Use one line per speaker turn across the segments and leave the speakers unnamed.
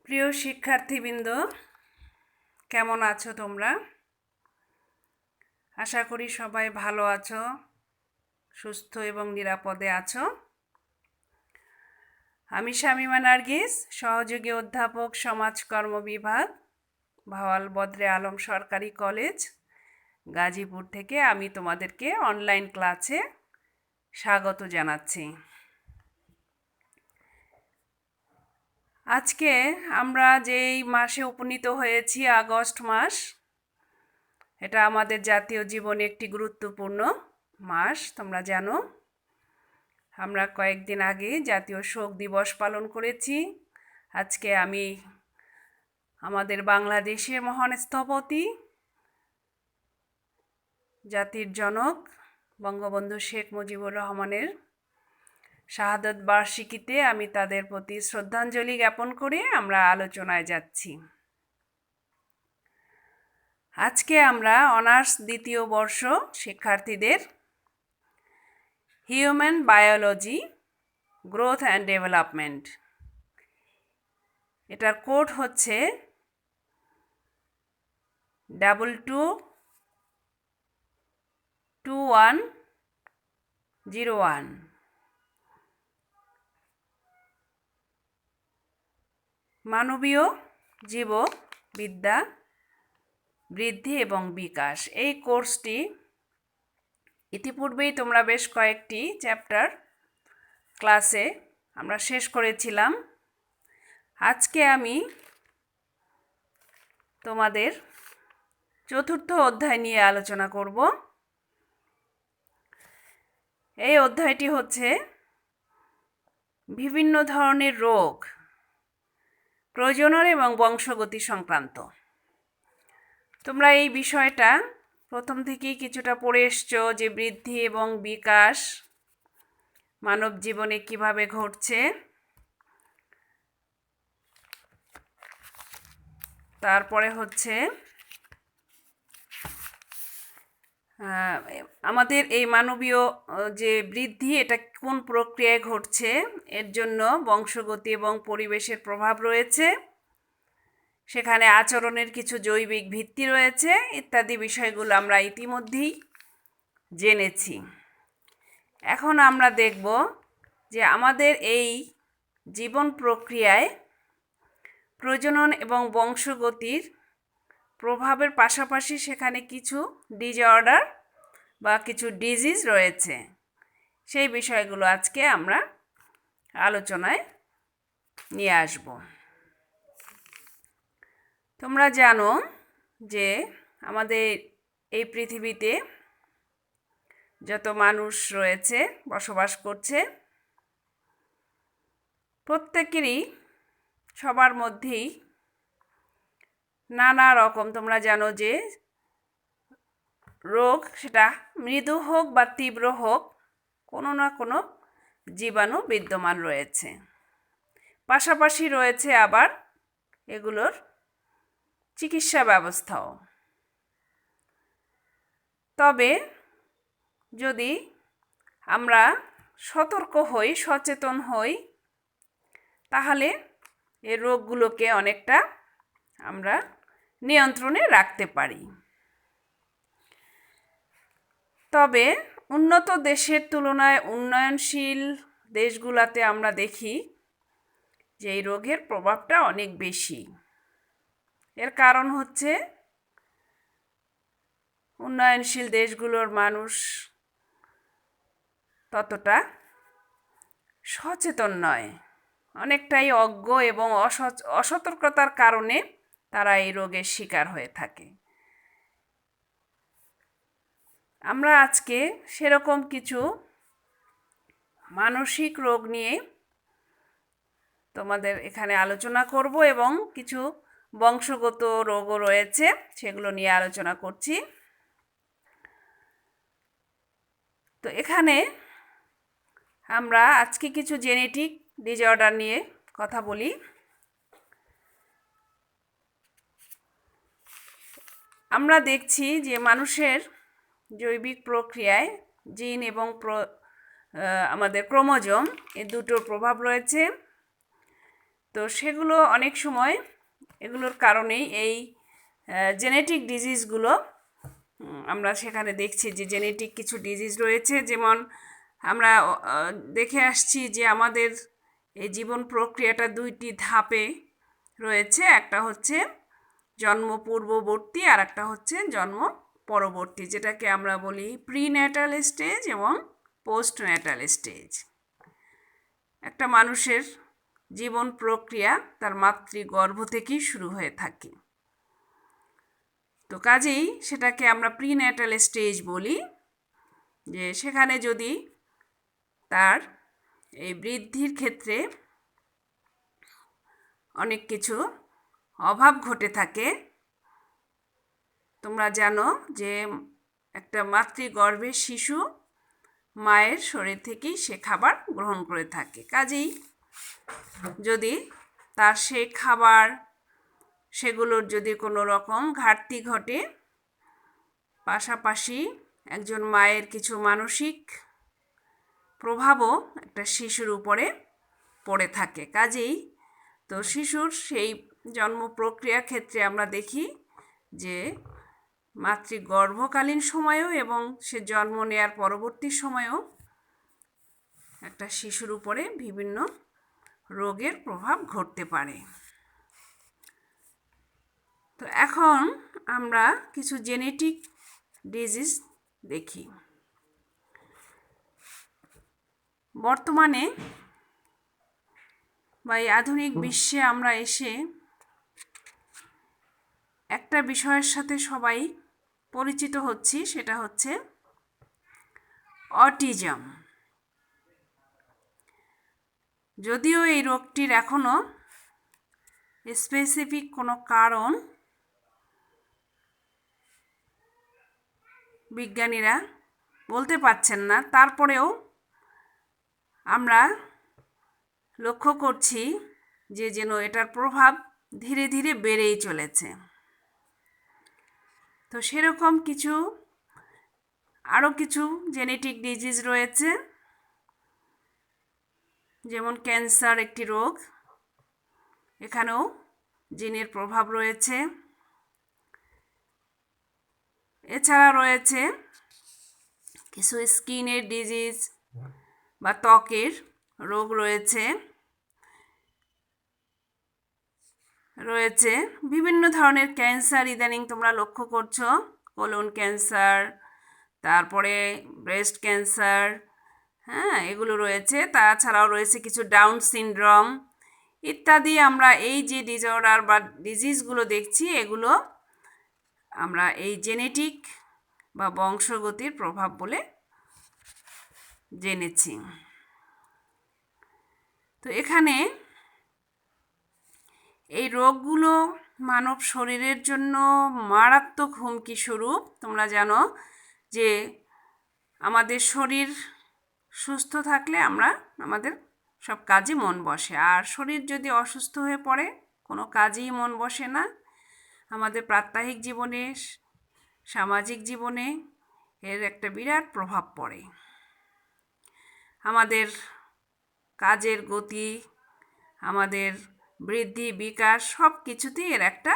প্রিয় শিক্ষার্থীবৃন্দ, কেমন আছো তোমরা? আশা করি সবাই ভালো আছো, সুস্থ এবং নিরাপদে আছো। আমি শামিমা নার্গিস, সহযোগী অধ্যাপক, সমাজকর্ম বিভাগ, ভাওয়াল বদরে আলম সরকারি কলেজ, গাজীপুর থেকে আমি তোমাদেরকে অনলাইন ক্লাসে স্বাগত জানাচ্ছি। আজকে আমরা যেই মাসে উপনীত হয়েছি, আগস্ট মাস, এটা আমাদের জাতীয় জীবনে একটি গুরুত্বপূর্ণ মাস, তোমরা জানো। আমরা কয়েকদিন আগে জাতীয় শোক দিবস পালন করেছি। আজকে আমি আমাদের বাংলাদেশের মহান স্থপতি, জাতির জনক বঙ্গবন্ধু শেখ মুজিবুর রহমানের শাহাদত বার্ষিকীতে আমি তাদের প্রতি শ্রদ্ধাঞ্জলি জ্ঞাপন করে আমরা আলোচনায় যাচ্ছি। আজকে আমরা অনার্স দ্বিতীয় বর্ষ শিক্ষার্থীদের human biology, growth and development, এটার কোড হচ্ছে 222101। মানবীয় জীববিদ্যা, বৃদ্ধি এবং বিকাশ। এই কোর্সটি ইতিপূর্বেই তোমরা বেশ কয়েকটি চ্যাপ্টার ক্লাসে আমরা শেষ করেছিলাম। আজকে আমি তোমাদের চতুর্থ অধ্যায় নিয়ে আলোচনা করব। এই অধ্যায়টি হচ্ছে বিভিন্ন ধরনের রোগ, প্রজনন এবং বংশগতি সংক্রান্ত। তোমরা এই বিষয়টা প্রথম থেকেই কিছুটা পড়ে এসছো, যে বৃদ্ধি এবং বিকাশ মানব জীবনে কিভাবে ঘটছে। তারপরে হচ্ছে আমাদের এই মানবীয় যে বৃদ্ধি, এটা কোন প্রক্রিয়ায় ঘটছে, এর জন্য বংশগতি এবং পরিবেশের প্রভাব রয়েছে, সেখানে আচরণের কিছু জৈবিক ভিত্তি রয়েছে, ইত্যাদি বিষয়গুলো আমরা ইতিমধ্যেই জেনেছি। এখন আমরা দেখব যে আমাদের এই জীবন প্রক্রিয়ায় প্রজনন এবং বংশগতির প্রভাবের পাশাপাশি সেখানে কিছু ডিসঅর্ডার বা কিছু ডিজিজ রয়েছে। সেই বিষয়গুলো আজকে আমরা আলোচনায় নিয়ে আসব। তোমরা জানো যে আমাদের এই পৃথিবীতে যত মানুষ রয়েছে, বসবাস করছে, প্রত্যেকেরই সবার মধ্যেই নানা রকম, তোমরা জানো যে রোগ, সেটা মৃদু হোক বা তীব্র হোক, কোনো না কোনো জীবাণু বিদ্যমান রয়েছে। পাশাপাশি রয়েছে আবার এগুলোর চিকিৎসা ব্যবস্থাও। তবে যদি আমরা সতর্ক হই, সচেতন হই, তাহলে এই রোগগুলোকে অনেকটা আমরা নিয়ন্ত্রণে রাখতে পারি। তবে উন্নত দেশের তুলনায় উন্নয়নশীল দেশগুলোতে আমরা দেখি যে এই রোগের প্রভাবটা অনেক বেশি। এর কারণ হচ্ছে উন্নয়নশীল দেশগুলোর মানুষ ততটা সচেতন নয়, অনেকটাই অজ্ঞ এবং অসতর্কতার কারণে তারা এই রোগের শিকার হয়ে থাকে। আমরা আজকে সেরকম কিছু মানসিক রোগ নিয়ে তোমাদের এখানে আলোচনা করব এবং কিছু বংশগত রোগও রয়েছে, সেগুলো নিয়ে আলোচনা করছি। তো এখানে আমরা আজকে কিছু জেনেটিক ডিসঅর্ডার নিয়ে কথা বলি। আমরা দেখছি যে মানুষের জৈবিক প্রক্রিয়ায় জিন এবং আমাদের ক্রোমোজোম, এই দুটোর প্রভাব রয়েছে। তো সেগুলো অনেক সময় এগুলোর কারণেই এই জেনেটিক ডিজিজগুলো আমরা সেখানে দেখছি যে জেনেটিক কিছু ডিজিজ রয়েছে। যেমন আমরা দেখে আসছি যে আমাদের এই জীবন প্রক্রিয়াটা 2টি ধাপে রয়েছে। একটা হচ্ছে জন্ম পূর্ববর্তী আর একটা হচ্ছে জন্ম পরবর্তী, যেটাকে আমরা বলি প্রিন্যাটাল স্টেজ এবং পোস্টন্যাটাল স্টেজ। একটা মানুষের জীবন প্রক্রিয়া তার মাতৃগর্ভ থেকেই শুরু হয়ে থাকে। তো কাজেই সেটাকে আমরা প্রিন্যাটাল স্টেজ বলি, যে সেখানে যদি তার এই বৃদ্ধির ক্ষেত্রে অনেক কিছু অভাব ঘটে থাকে। তোমরা জানো যে একটা মাতৃগর্ভের শিশু মায়ের শরীর থেকেই সে খাবার গ্রহণ করে থাকে। কাজেই যদি তার সেই খাবার সেগুলোর যদি কোনো রকম ঘাটতি ঘটে, পাশাপাশি একজন মায়ের কিছু মানসিক প্রভাবও একটা শিশুর উপরে পড়ে থাকে। কাজেই তো শিশুর সেই জন্ম প্রক্রিয়ার ক্ষেত্রে আমরা দেখি যে মাতৃগর্ভকালীন সময়েও এবং সে জন্ম নেয়ার পরবর্তী সময়েও একটা শিশুর উপরে বিভিন্ন রোগের প্রভাব ঘটতে পারে। তো এখন আমরা কিছু জেনেটিক ডিজিজ দেখি। বর্তমানে বা এই আধুনিক বিশ্বে আমরা এসে একটা বিষয়ের সাথে সবাই পরিচিত হচ্ছি, সেটা হচ্ছে অটিজম। যদিও এই রোগটির এখনো স্পেসিফিক কোনো কারণ বিজ্ঞানীরা বলতে পারছেন না, তারপরেও আমরা লক্ষ্য করছি যে যেন এটার প্রভাব ধীরে ধীরে বেড়েই চলেছে। তো সেরকম আরও কিছু জেনেটিক ডিজিজ রয়েছে, যেমন ক্যান্সার একটি রোগ, এখানেও জিনের প্রভাব রয়েছে। এছাড়া রয়েছে কিছু স্কিনের ডিজিজ বা ত্বকের রোগ রয়েছে বিভিন্ন ধরনের ক্যান্সার ইদানিং তোমরা লক্ষ্য করছো, কোলন ক্যান্সার, তারপরে ব্রেস্ট ক্যান্সার, এগুলো রয়েছে। তাছাড়াও রয়েছে কিছু ডাউন সিনড্রোম ইত্যাদি। আমরা এই যে ডিসঅর্ডার বা ডিজিজগুলো দেখছি, এগুলো আমরা এই জেনেটিক বা বংশগতির প্রভাব বলে জেনেছি। তো এখানে এই রোগগুলো মানব শরীরের জন্য মারাত্মক হুমকি স্বরূপ। তোমরা জানো যে আমাদের শরীর সুস্থ থাকলে আমাদের সব কাজে মন বসে, আর শরীর যদি অসুস্থ হয়ে পড়ে কোনো কাজেই মন বসে না। আমাদের প্রাত্যহিক জীবনে, সামাজিক জীবনে এর একটা বিরাট প্রভাব পড়ে। আমাদের কাজের গতি, আমাদের বৃদ্ধি, বিকাশ সব কিছুতেই এর একটা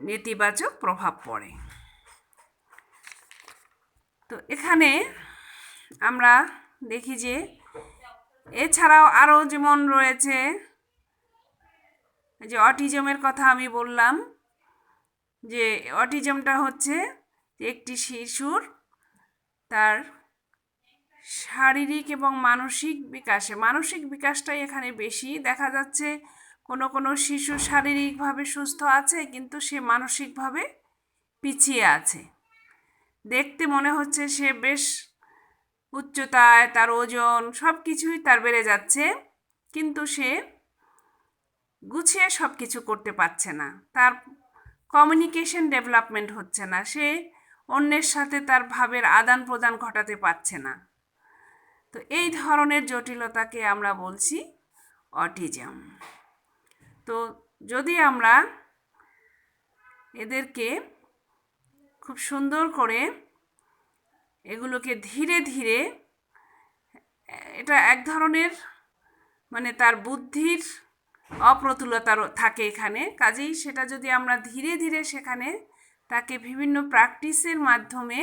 নেতিবাচক প্রভাব পড়ে। তো এখানে আমরা দেখি যে এছাড়াও আরও যেমন রয়েছে, যে অটিজমের কথা আমি বললাম, যে অটিজমটা হচ্ছে একটি শিশুর তার শারীরিক এবং মানসিক বিকাশটাই এখানে বেশি দেখা যাচ্ছে। কোনো শিশু শারীরিকভাবে সুস্থ আছে কিন্তু সে মানসিকভাবে পিছিয়ে আছে। দেখতে মনে হচ্ছে সে বেশ উচ্চতায়, তার ওজন সব কিছুই তার বেড়ে যাচ্ছে, কিন্তু সে গুছিয়ে সব কিছু করতে পারছে না, তার কমিউনিকেশন ডেভেলপমেন্ট হচ্ছে না, সে অন্যের সাথে তার ভাবের আদান প্রদান ঘটাতে পারছে না। তো এই ধরনের জটিলতাকে আমরা বলছি অটিজম। তো যদি আমরা এদেরকে খুব সুন্দর করে এগুলোকে ধীরে ধীরে, এটা এক ধরনের মানে তার বুদ্ধির অপ্রতুলতা থাকে এখানে। কাজেই সেটা যদি আমরা ধীরে ধীরে সেখানে তাকে বিভিন্ন প্র্যাকটিসের মাধ্যমে,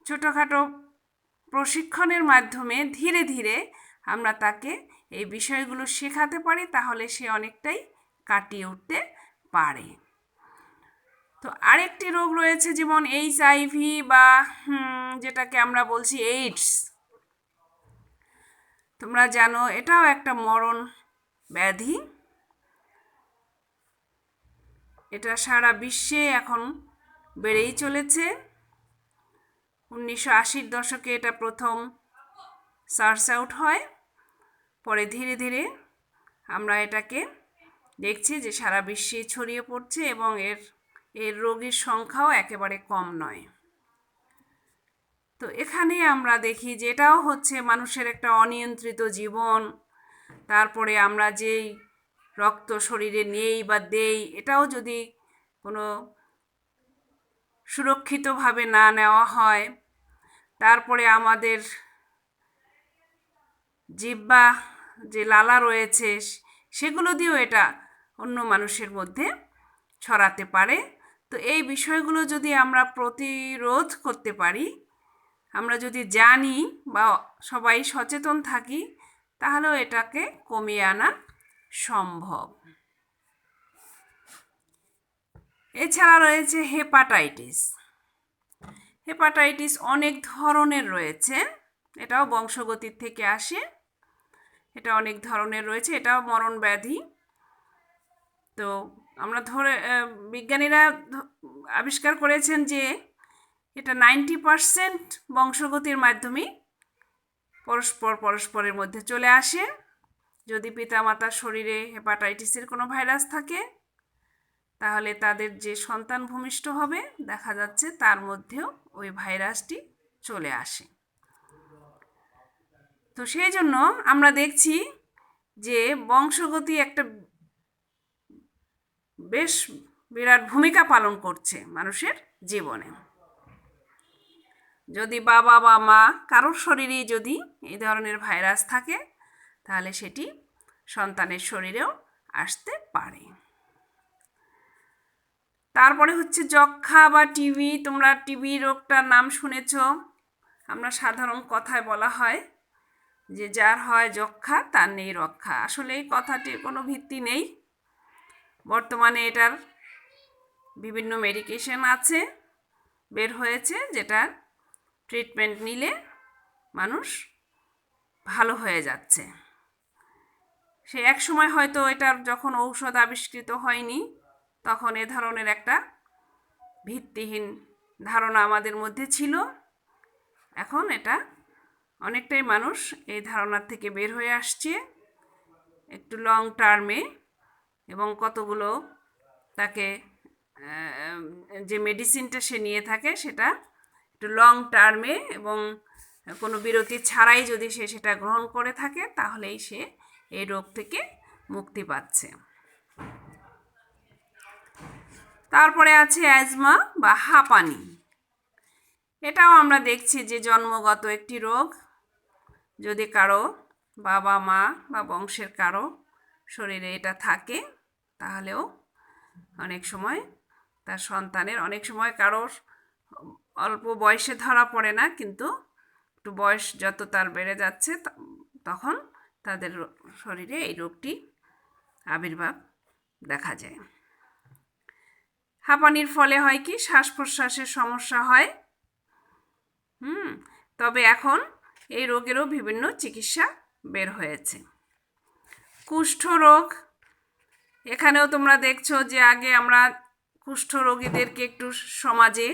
ছোটোখাটো প্রশিক্ষণের মাধ্যমে ধীরে ধীরে আমরা তাকে এই বিষয়গুলো শেখাতে পারি, তাহলে সে অনেকটাই কাটিয়ে উঠতে পারে। তো আরেকটি রোগ রয়েছে, যেমন HIV বা যেটাকে আমরা বলছি এইডস। তোমরা জানো এটাও একটা মরণ ব্যাধি। এটা সারা বিশ্বে এখন বেড়েই চলেছে। 1980-র দশকে এটা প্রথম সার্চ আউট হয়, পরে ধীরে ধীরে আমরা এটাকে দেখছি যে সারা বিশ্বে ছড়িয়ে পড়ছে এবং এর রোগীর সংখ্যাও একেবারে কম নয়। তো এখানে আমরা দেখি যে এটাও হচ্ছে মানুষের একটা অনিয়ন্ত্রিত জীবন। তারপরে আমরা যেই রক্ত শরীরে নেই বা দেই, এটাও যদি কোনো সুরক্ষিতভাবে না নেওয়া হয়, তারপরে আমাদের জিহ্বা যে লালা রয়েছে সেগুলো দিয়েও এটা অন্য মানুষের মধ্যে ছড়াতে পারে। তো এই বিষয়গুলো যদি আমরা প্রতিরোধ করতে পারি, আমরা যদি জানি বা সবাই সচেতন থাকি, তাহলেও এটাকে কমিয়ে আনা সম্ভব। এছাড়া রয়েছে হেপাটাইটিস। হেপাটাইটিস অনেক ধরনের রয়েছে, এটাও বংশগতির থেকে আসে। এটা অনেক ধরনের রয়েছে, এটাও মরণ ব্যাধি। তো আমরা বিজ্ঞানীরা আবিষ্কার করেছেন যে এটা 90% বংশগতির মাধ্যমেই পরস্পরের মধ্যে চলে আসে। যদি পিতামাতার শরীরে হেপাটাইটিসের কোনো ভাইরাস থাকে, তাহলে তাদের যে সন্তান ভূমিষ্ঠ হবে দেখা যাচ্ছে তার মধ্যেও ওই ভাইরাসটি চলে আসে। তো সেই জন্য আমরা দেখছি যে বংশগতি একটা বেশ বিরাট ভূমিকা পালন করছে মানুষের জীবনে। যদি বাবা বা মা কারোর শরীরেই যদি এই ধরনের ভাইরাস থাকে, তাহলে সেটি সন্তানের শরীরেও আসতে পারে। তারপরে হচ্ছে যক্ষ্মা বা টিবি। তোমরা টিবি রোগটার নাম শুনেছ। আমরা সাধারণ কথায় বলা হয় যে যার হয় যক্ষ্মা তার নেই রক্ষা। আসলে এই কথাটির কোনো ভিত্তি নেই। বর্তমানে এটার বিভিন্ন মেডিকেশন আছে, বের হয়েছে, যেটার ট্রিটমেন্ট নিলে মানুষ ভালো হয়ে যাচ্ছে। সে এক সময় হয়তো এটার যখন ঔষধ আবিষ্কৃত হয়নি, তখন এ ধরনের একটা ভিত্তিহীন ধারণা আমাদের মধ্যে ছিল। এখন এটা অনেকটাই মানুষ এই ধারণার থেকে বের হয়ে আসছে একটু লং টার্মে, এবং কতগুলো তাকে যে মেডিসিনটা সে নিয়ে থাকে সেটা একটু লং টার্মে এবং কোনো বিরতি ছাড়াই যদি সে সেটা গ্রহণ করে থাকে, তাহলেই সে এই রোগ থেকে মুক্তি পাচ্ছে। তারপরে আছে অ্যাজমা বা হাঁপানি। এটাও আমরা দেখছি যে জন্মগত একটি রোগ। যদি কারো বাবা মা বা বংশের কারো শরীরে এটা থাকে, তাহলেও অনেক সময় তার সন্তানের, অনেক সময় কারোর অল্প বয়সে ধরা পড়ে না, কিন্তু একটু বয়স যত তার বেড়ে যাচ্ছে তখন তাদের শরীরে এই রোগটি আবির্ভাব দেখা যায়। হাঁপানির ফলে হয় কি, শ্বাস প্রশ্বাসের সমস্যা হয়। তবে এখন এই রোগেরও বিভিন্ন চিকিৎসা বের হয়েছে। কুষ্ঠ রোগ, এখানেও তোমরা দেখছো যে আগে আমরা কুষ্ঠ রোগীদেরকে একটু সমাজে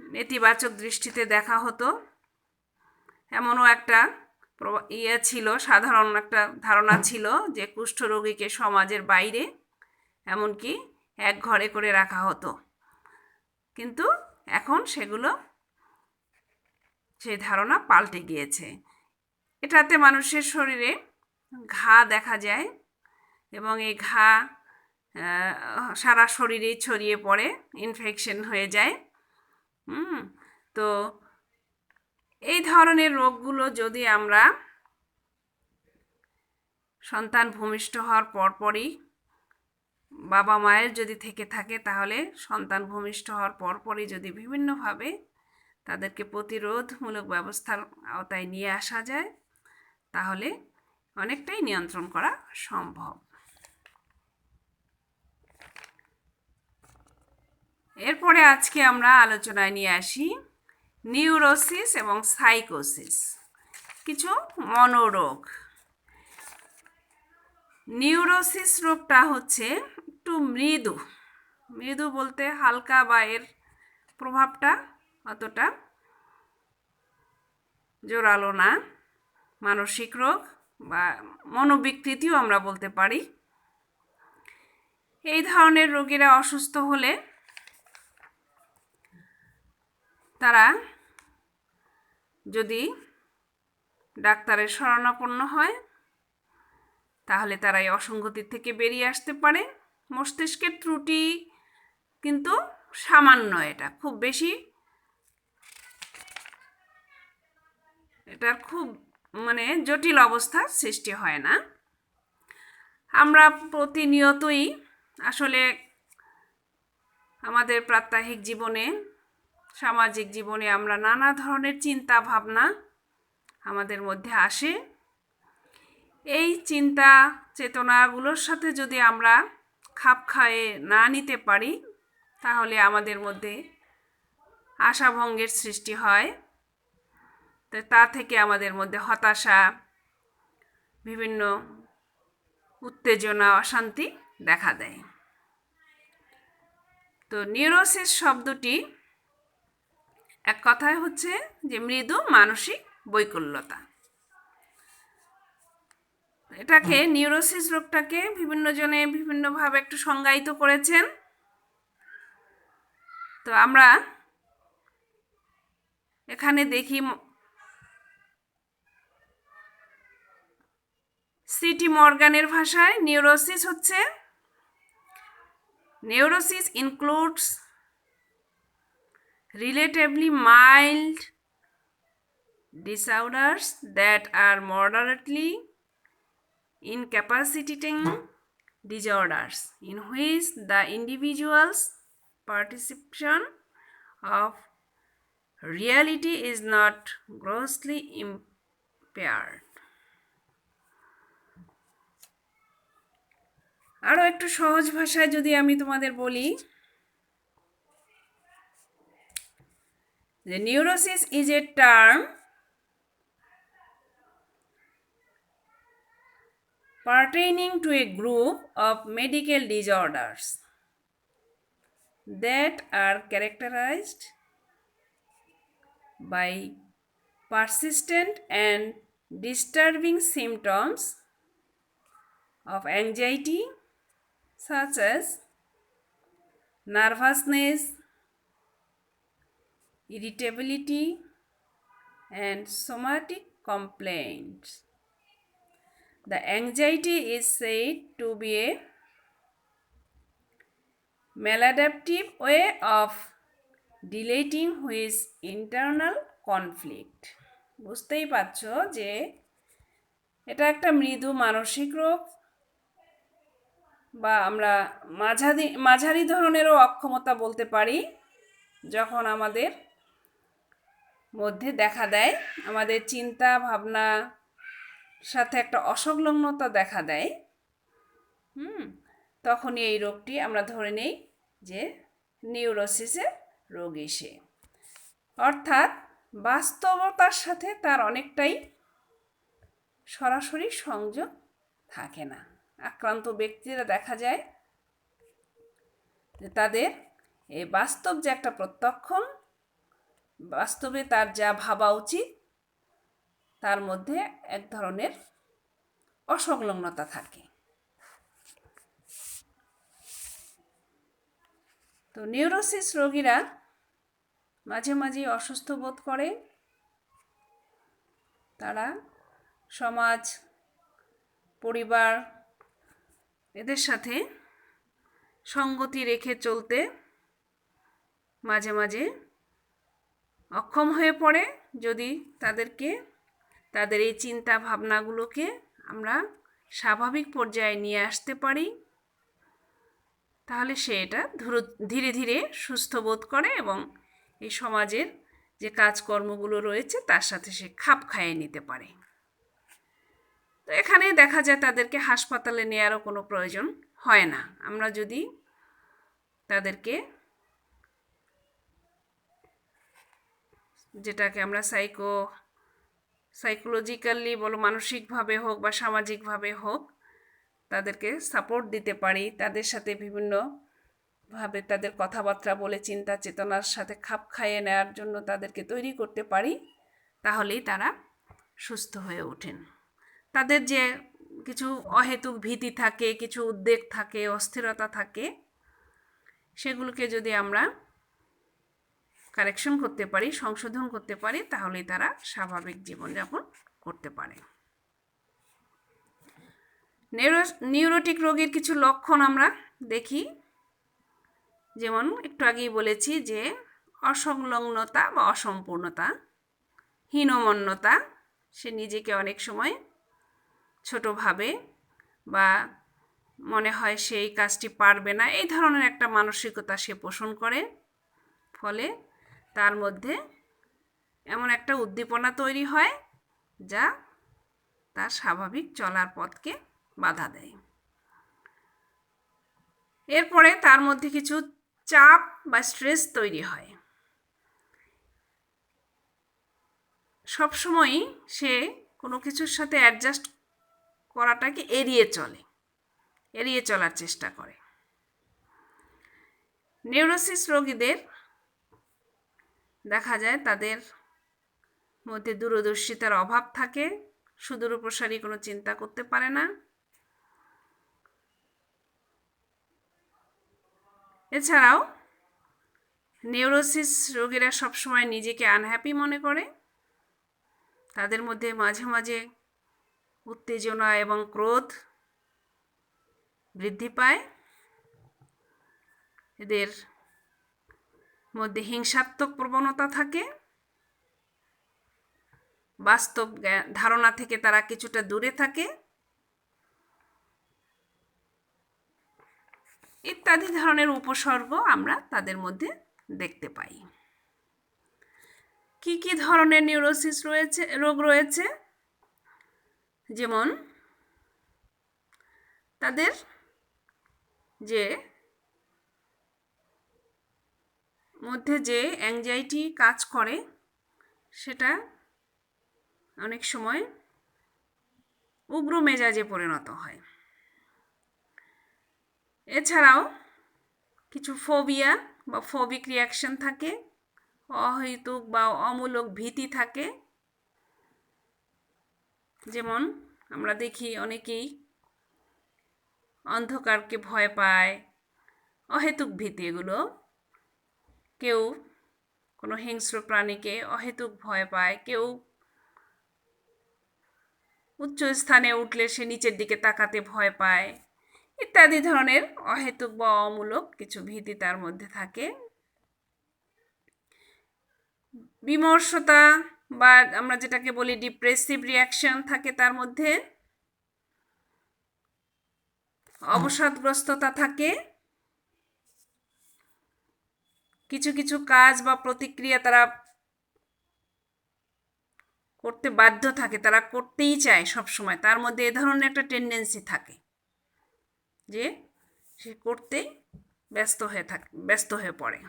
নেতিবাচক দৃষ্টিতে দেখা হতো, এমনও একটা ছিল, সাধারণ একটা ধারণা ছিল যে কুষ্ঠ রোগীকে সমাজের বাইরে, এমনকি এক ঘরে করে রাখা হতো। কিন্তু এখন সেই ধারণা পাল্টে গিয়েছে। এটাতে মানুষের শরীরে ঘা দেখা যায় এবং এই ঘা সারা শরীরেই ছড়িয়ে পড়ে, ইনফেকশন হয়ে যায়। তো এই ধরনের রোগগুলো যদি আমরা সন্তান ভূমিষ্ঠ হওয়ার পরপরই বাবা মায়ের যদি থেকে থাকে, তাহলে সন্তান ভূমিষ্ঠ হওয়ার পরপরই যদি বিভিন্নভাবে তাদেরকে প্রতিরোধমূলক ব্যবস্থার আওতায় নিয়ে আসা যায়, তাহলে অনেকটাই নিয়ন্ত্রণ করা সম্ভব। এরপরে আজকে আমরা আলোচনায় নিয়ে আসি নিউরোসিস এবং সাইকোসিস, কিছু মনোরোগ। নিউরোসিস রোগটা হচ্ছে একটু মৃদু, মৃদু বলতে হালকা, বা এর প্রভাবটা অতটা জোরালো না। মানসিক রোগ বা মনোবিকৃতিও আমরা বলতে পারি। এই ধরনের রোগীরা অসুস্থ হলে তারা যদি ডাক্তারের শরণাপন্ন হয়, তাহলে তারা এই অসঙ্গতি থেকে বেরিয়ে আসতে পারে। মস্তিষ্কের ত্রুটি কিন্তু সামান্য, এটা খুব বেশি, এটার খুব জটিল অবস্থার সৃষ্টি হয় না। আমরা প্রতিনিয়তই আসলে আমাদের প্রাত্যহিক জীবনে, সামাজিক জীবনে আমরা নানা ধরনের চিন্তা ভাবনা আমাদের মধ্যে আসে। এই চিন্তা চেতনাগুলোর সাথে যদি আমরা খাপ খাইয়ে না নিতে পারি, তাহলে আমাদের মধ্যে আশাভঙ্গের সৃষ্টি হয়। তো তা থেকে আমাদের মধ্যে হতাশা, বিভিন্ন উত্তেজনা, অশান্তি দেখা দেয়। তো নিউরোসিস শব্দটি এক কথায় হচ্ছে যে মৃদু মানসিক বৈকল্যতা। এটাকে, নিউরোসিস রোগটাকে বিভিন্ন জনে বিভিন্নভাবে একটু সংজ্ঞায়িত করেছেন। তো আমরা এখানে দেখি সিটি মর্গানের ভাষায় নিউরোসিস হচ্ছে, neurosis includes relatively mild disorders that are moderately incapacitating disorders in which the individual's perception of reality is not grossly impaired. আরও একটু সহজ ভাষায় যদি আমি তোমাদের বলি, the neurosis is a term pertaining to a group of medical disorders that are characterized by persistent and disturbing symptoms of anxiety, such as nervousness, irritability, and somatic complaints. The anxiety is said to be a maladaptive way of dealing with internal conflict. বুঝতেই পারছো যে এটা একটা মৃদু মানসিক রোগ, বা আমরা মাঝারি ধরনেরও অক্ষমতা বলতে পারি, যখন আমাদের মধ্যে দেখা দেয়, আমাদের চিন্তা ভাবনা সাথে একটা অসংলগ্নতা দেখা দেয়, তখনই এই রোগটি আমরা ধরে নেই যে নিউরোসিসের রোগী সে। অর্থাৎ বাস্তবতার সাথে তার অনেকটাই সরাসরি সংযোগ থাকে না। আক্রান্ত ব্যক্তিরা দেখা যায় যে তাদের এই বাস্তব যে একটা প্রত্যক্ষণ, বাস্তবে তার যা ভাবা উচিত, তার মধ্যে এক ধরনের অসংলগ্নতা থাকে। তো নিউরোসিস রোগীরা মাঝে মাঝে অসুস্থ বোধ করে। তারা সমাজ, পরিবার এদের সাথে সঙ্গতি রেখে চলতে মাঝে মাঝে অক্ষম হয়ে পড়ে। যদি তাদের এই চিন্তা ভাবনাগুলোকে আমরা স্বাভাবিক পর্যায়ে নিয়ে আসতে পারি, তাহলে সে এটা ধীরে ধীরে সুস্থ বোধ করে এবং এই সমাজের যে কাজকর্মগুলো রয়েছে তার সাথে সে খাপ খাইয়ে নিতে পারে। তো এখানে দেখা যায় তাদেরকে হাসপাতালে নেওয়ারও কোনো প্রয়োজন হয় না। আমরা যদি তাদেরকে, যেটাকে আমরা সাইকোলজিক্যালি বলো, মানসিকভাবে হোক বা সামাজিকভাবে হোক, তাদেরকে সাপোর্ট দিতে পারি, তাদের সাথে বিভিন্নভাবে তাদের কথাবার্তা বলে চিন্তা চেতনার সাথে খাপ খাইয়ে নেওয়ার জন্য তাদেরকে তৈরি করতে পারি, তাহলেই তারা সুস্থ হয়ে ওঠেন। তাদের যে কিছু অহেতুক ভীতি থাকে, কিছু উদ্বেগ থাকে, অস্থিরতা থাকে, সেগুলোকে যদি আমরা কারেকশন করতে পারি, সংশোধন করতে পারি, তাহলেই তারা স্বাভাবিক জীবনযাপন করতে পারে। নিউরোটিক রোগের কিছু লক্ষণ আমরা দেখি, যেমন একটু আগেই বলেছি যে অসংলগ্নতা বা অসম্পূর্ণতা, হীনমন্যতা, সে নিজেকে অনেক সময় ছোট ভাবে বা মনে হয় সে এই কাজটি পারবে না, এই ধরনের একটা মানসিকতা সে পোষণ করে। ফলে তার মধ্যে এমন একটা উদ্দীপনা তৈরি হয় যা তার স্বাভাবিক চলার পথকে বাধা দেয়। এরপরে তার মধ্যে কিছু চাপ বা স্ট্রেস তৈরি হয়। সবসময়ই সে কোনো কিছুর সাথে অ্যাডজাস্ট করাটাকে এড়িয়ে চলার চেষ্টা করে। নিউরোসিস রোগীদের দেখা যায় তাদের মধ্যে দূরদর্শিতার অভাব থাকে, সুদূরপ্রসারী কোনো চিন্তা করতে পারে না। এছাড়াও নিউরোসিস রোগীরা সবসময় নিজেকে আনহ্যাপি মনে করে, তাদের মধ্যে মাঝে মাঝে উত্তেজনা এবং ক্রোধ বৃদ্ধি পায়, এদের মধ্যে হিংসাত্মক প্রবণতা থাকে, বাস্তব ধারণা থেকে তারা কিছুটা দূরে থাকে, ইত্যাদি ধরনের উপসর্গ আমরা তাদের মধ্যে দেখতে পাই। কি কি ধরনের নিউরোসিস রোগ রয়েছে? যেমন তাদের যে মধ্যে যে অ্যাংজাইটি কাজ করে, সেটা অনেক সময় উগ্র মেজাজে পরিণত হয়। এছাড়াও কিছু ফোবিয়া বা ফোবিক রিয়াকশন থাকে, অহেতুক বা অমূলক ভীতি থাকে। যেমন আমরা দেখি অনেকেই অন্ধকারকে ভয় পায়, অহেতুক ভীতি এগুলো। কেউ কোনো হিংস্র প্রাণীকে অহেতুক ভয় পায়, কেউ উচ্চ স্থানে উঠলে সে নিচের দিকে তাকাতে ভয় পায়, ইত্যাদি ধরনের অহেতুক বা অমূলক কিছু ভীতি তার মধ্যে থাকে। বিমর্ষতা বা আমরা যেটাকে বলি ডিপ্রেসিভ রিয়াকশন থাকে তার মধ্যে, অবসাদগ্রস্ততা থাকে, কিছু কিছু কাজ বা প্রতিক্রিয়া তারা করতে বাধ্য থাকে, তারা করতেই চায় সবসময়, তার মধ্যে এ ধরনের একটা টেন্ডেন্সি থাকে যে সে করতেই ব্যস্ত হয়ে পড়ে।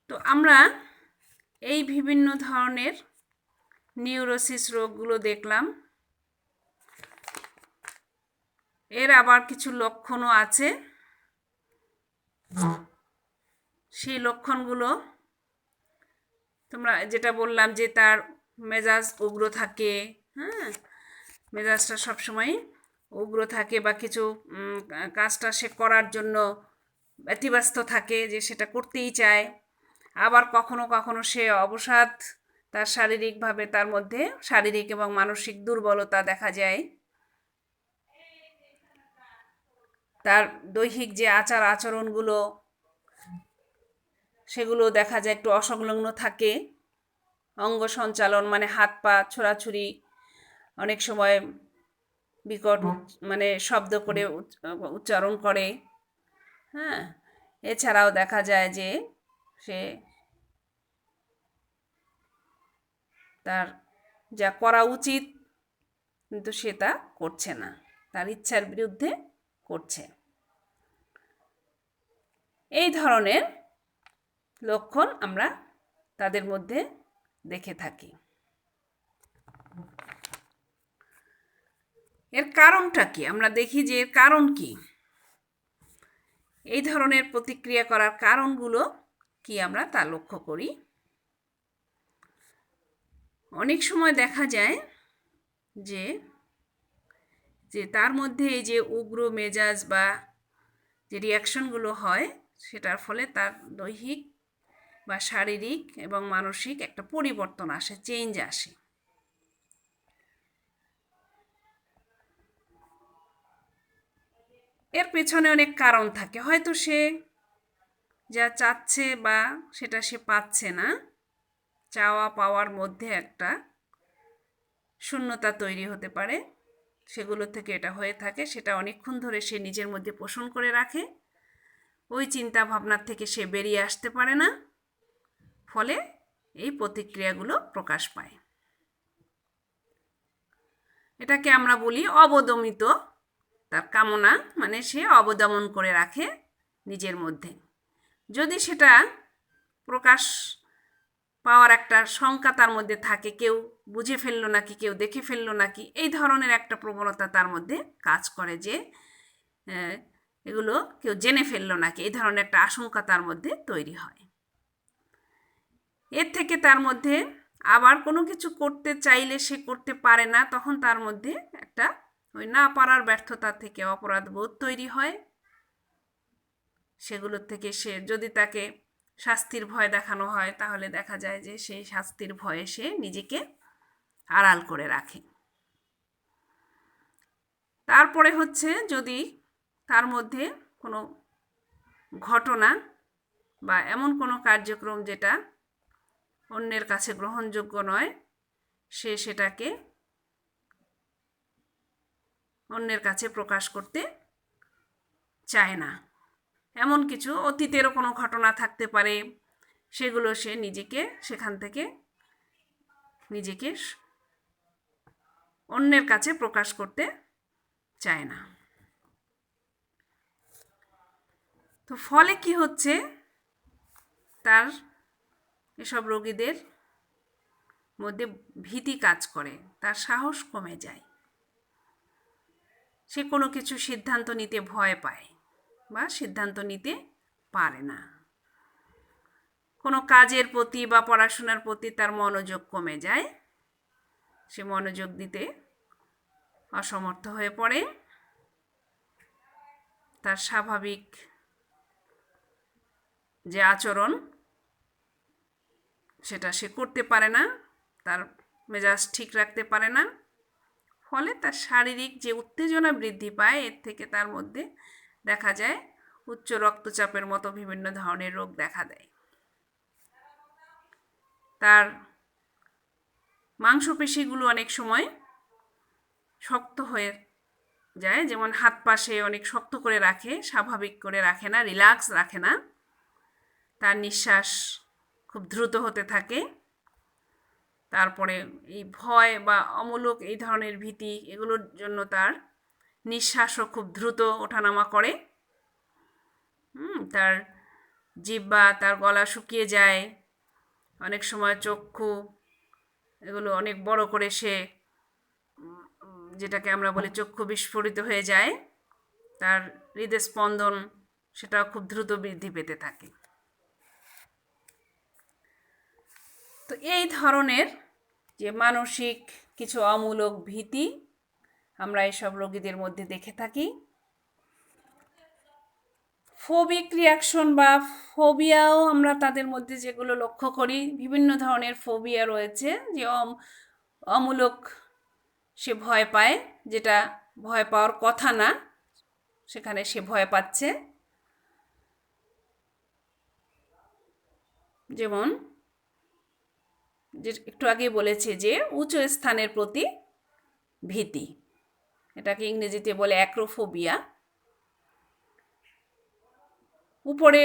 তো আমরা এই বিভিন্ন ধরনের নিউরোসিস রোগগুলো দেখলাম। এর আবার কিছু লক্ষণও আছে। সেই লক্ষণগুলো তোমরা যেটা বললাম যে তার মেজাজ উগ্র থাকে, মেজাজটা সবসময় উগ্র থাকে, বা কিছু কাজটা সে করার জন্য ব্যতিব্যস্ত থাকে, যে সেটা করতেই চায়। আবার কখনো কখনো সে অবসাদ, তার শারীরিকভাবে তার মধ্যে শারীরিক এবং মানসিক দুর্বলতা দেখা যায়। তার দৈহিক যে আচার আচরণগুলো সেগুলো দেখা যায় একটু অসংলগ্ন থাকে, অঙ্গ সঞ্চালন মানে হাত পা ছোড়াছুড়ি, অনেক সময় বিকট মানে শব্দ করে উচ্চারণ করে। হ্যাঁ, এছাড়াও দেখা যায় যে সে তার যা করা উচিত কিন্তু সে তা করছে না, তার ইচ্ছার বিরুদ্ধে করছে। এই ধরনের লক্ষণ আমরা তাদের মধ্যে দেখে থাকি। এর কারণটা কি? আমরা দেখি যে এর কারণ কি, এই ধরনের প্রতিক্রিয়া করার কারণগুলো কি আমরা তা লক্ষ্য করি। অনেক সময় দেখা যায় যে যে তার মধ্যে এই যে উগ্র মেজাজ বা যে রিয়াকশনগুলো হয়, সেটার ফলে তার দৈহিক বা শারীরিক এবং মানসিক একটা পরিবর্তন আসে, চেঞ্জ আসে। এর পেছনে অনেক কারণ থাকে, হয়তো সে যা চাচ্ছে বা সেটা সে পাচ্ছে না, চাওয়া পাওয়ার মধ্যে একটা শূন্যতা তৈরি হতে পারে, সেগুলো থেকে এটা হয়ে থাকে। সেটা অনেকক্ষণ ধরে সে নিজের মধ্যে পোষণ করে রাখে, ওই চিন্তা ভাবনার থেকে সে বেরিয়ে আসতে পারে না, ফলে এই প্রতিক্রিয়াগুলো প্রকাশ পায়। এটাকে আমরা বলি অবদমিত তার কামনা, মানে সে অবদমন করে রাখে নিজের মধ্যে। যদি সেটা প্রকাশ পাওয়ার একটা শঙ্কা তার মধ্যে থাকে, কেউ বুঝে ফেললো নাকি, কেউ দেখে ফেললো নাকি, এই ধরনের একটা প্রবণতা তার মধ্যে কাজ করে যে এগুলো কেউ জেনে ফেললো নাকি, এই ধরনের একটা আশঙ্কা তার মধ্যে তৈরি হয়। এর থেকে তার মধ্যে আবার কোনো কিছু করতে চাইলে সে করতে পারে না, তখন তার মধ্যে একটা ওই না পারার ব্যর্থতা থেকে অপরাধ বোধ তৈরি হয়। সেগুলোর থেকে সে, যদি তাকে শাস্তির ভয় দেখানো হয়, তাহলে দেখা যায় যে সেই শাস্তির ভয়ে সে নিজেকে আড়াল করে রাখে। তারপরে হচ্ছে, যদি তার মধ্যে কোনো ঘটনা বা এমন কোনো কার্যক্রম যেটা অন্যের কাছে গ্রহণযোগ্য নয়, সে সেটাকে অন্যের কাছে প্রকাশ করতে চায় না। এমন কিছু অতীতেরও কোনো ঘটনা থাকতে পারে, সেগুলো সে নিজেকে সেখান থেকে নিজেকে অন্যের কাছে প্রকাশ করতে চায় না। তো ফলে কি হচ্ছে, তার এসব রোগীদের মধ্যে ভীতি কাজ করে, তার সাহস কমে যায়, সে কোনো কিছু সিদ্ধান্ত নিতে ভয় পায় বা সিদ্ধান্ত নিতে পারে না। কোনো কাজের প্রতি বা পড়াশোনার প্রতি তার মনোযোগ কমে যায়, সে মনোযোগ দিতে অসমর্থ হয়ে পড়ে, তার স্বাভাবিক যে আচরণ সেটা সে করতে পারে না, তার মেজাজ ঠিক রাখতে পারে না, ফলে তার শারীরিক যে উত্তেজনা বৃদ্ধি পায়, এর থেকে তার মধ্যে দেখা যায় উচ্চ রক্তচাপের মতো বিভিন্ন ধরনের রোগ দেখা দেয়। তার মাংসপেশিগুলো অনেক সময় শক্ত হয়ে যায়, যেমন হাত পা সে অনেক শক্ত করে রাখে, স্বাভাবিক করে রাখে না, রিল্যাক্স রাখে না, তার নিঃশ্বাস খুব দ্রুত হতে থাকে। তারপরে এই ভয় বা অমূলক এই ধরনের ভীতি, এগুলোর জন্য তার নিঃশ্বাসও খুব দ্রুত ওঠানামা করে। তার জিহ্বা, তার গলা শুকিয়ে যায়, অনেক সময় চক্ষু এগুলো অনেক বড় করে সে, যেটাকে আমরা বলি চক্ষু বিস্ফোরিত হয়ে যায়, তার হৃদস্পন্দন সেটাও খুব দ্রুত বৃদ্ধি পেতে থাকে। তো এই ধরনের যে মানসিক কিছু অমূলক ভীতি আমরা এসব রোগীদের মধ্যে দেখে থাকি। ফোবিক রিয়াকশন বা ফোবিয়াও আমরা তাদের মধ্যে যেগুলো লক্ষ্য করি, বিভিন্ন ধরনের ফোবিয়া রয়েছে, যে অমূলক সে ভয় পায়, যেটা ভয় পাওয়ার কথা না, সেখানে সে ভয় পাচ্ছে। যেমন যে একটু আগে বলেছে যে উঁচু স্থানের প্রতি ভীতি, এটাকে ইংরেজিতে বলে অ্যাক্রোফোবিয়া। উপরে,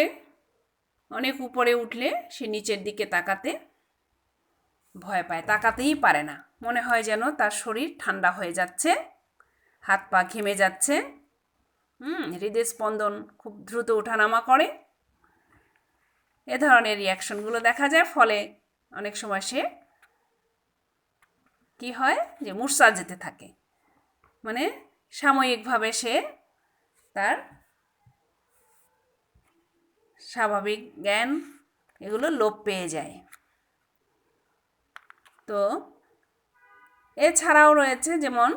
অনেক উপরে উঠলে সে নিচের দিকে তাকাতে ভয় পায়, তাকাতেই পারে না, মনে হয় যেন তার শরীর ঠান্ডা হয়ে যাচ্ছে, হাত পা ঘেমে যাচ্ছে, হৃদয় স্পন্দন খুব দ্রুত ওঠানামা করে। এ ধরনের রিয়াকশনগুলো দেখা যায়, ফলে অনেক সময় সে কি হয় যে মূর্ছা যেতে থাকে, মানে সাময়িকভাবে সে তার স্বাভাবিক জ্ঞান এগুলো লোপ পেয়ে যায়। তো এছাড়াও রয়েছে যেমন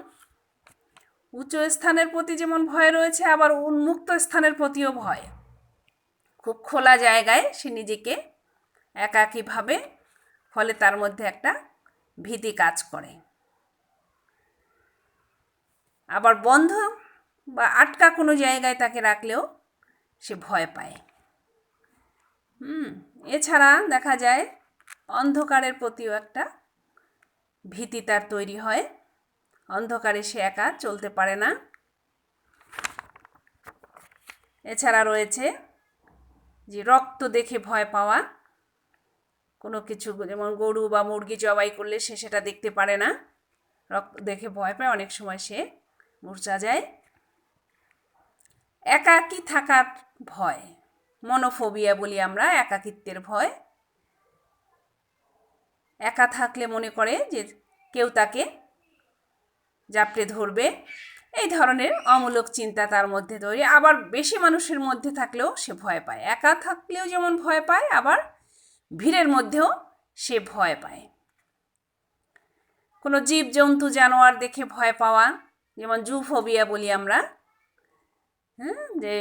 উচ্চ স্থানের প্রতি যেমন ভয় রয়েছে, আবার উন্মুক্ত স্থানের প্রতিও ভয়। খুব খোলা জায়গায় সে নিজেকে একাকী ভাবে, ফলে তার মধ্যে একটা ভীতি কাজ করে। আবার বন্ধ বা আটকা কোনো জায়গায় তাকে রাখলেও সে ভয় পায়। এছাড়া দেখা যায় অন্ধকারের প্রতিও একটা ভীতি তার তৈরি হয়, অন্ধকারে সে একা চলতে পারে না। এছাড়া রয়েছে যে রক্ত দেখে ভয় পাওয়া, কোনো কিছু যেমন গরু বা মুরগি জবাই করলে সে সেটা দেখতে পারে না, রক্ত দেখে ভয় পায়, অনেক সময় সে মূর্ছা যায়। একাকী থাকার ভয়, মনোফোবিয়া বলি আমরা, একাকিত্বের ভয়। একা থাকলে মনে করে যে কেউ তাকে জাপটে ধরবে, এই ধরনের অমূলক চিন্তা তার মধ্যে তৈরি। আবার বেশি মানুষের মধ্যে থাকলেও সে ভয় পায়, একা থাকলেও যেমন ভয় পায়, আবার ভিড়ের মধ্যেও সে ভয় পায়। কোনো জীবজন্তু জানোয়ার দেখে ভয় পাওয়া, যেমন জুফোবিয়া বলি আমরা, যে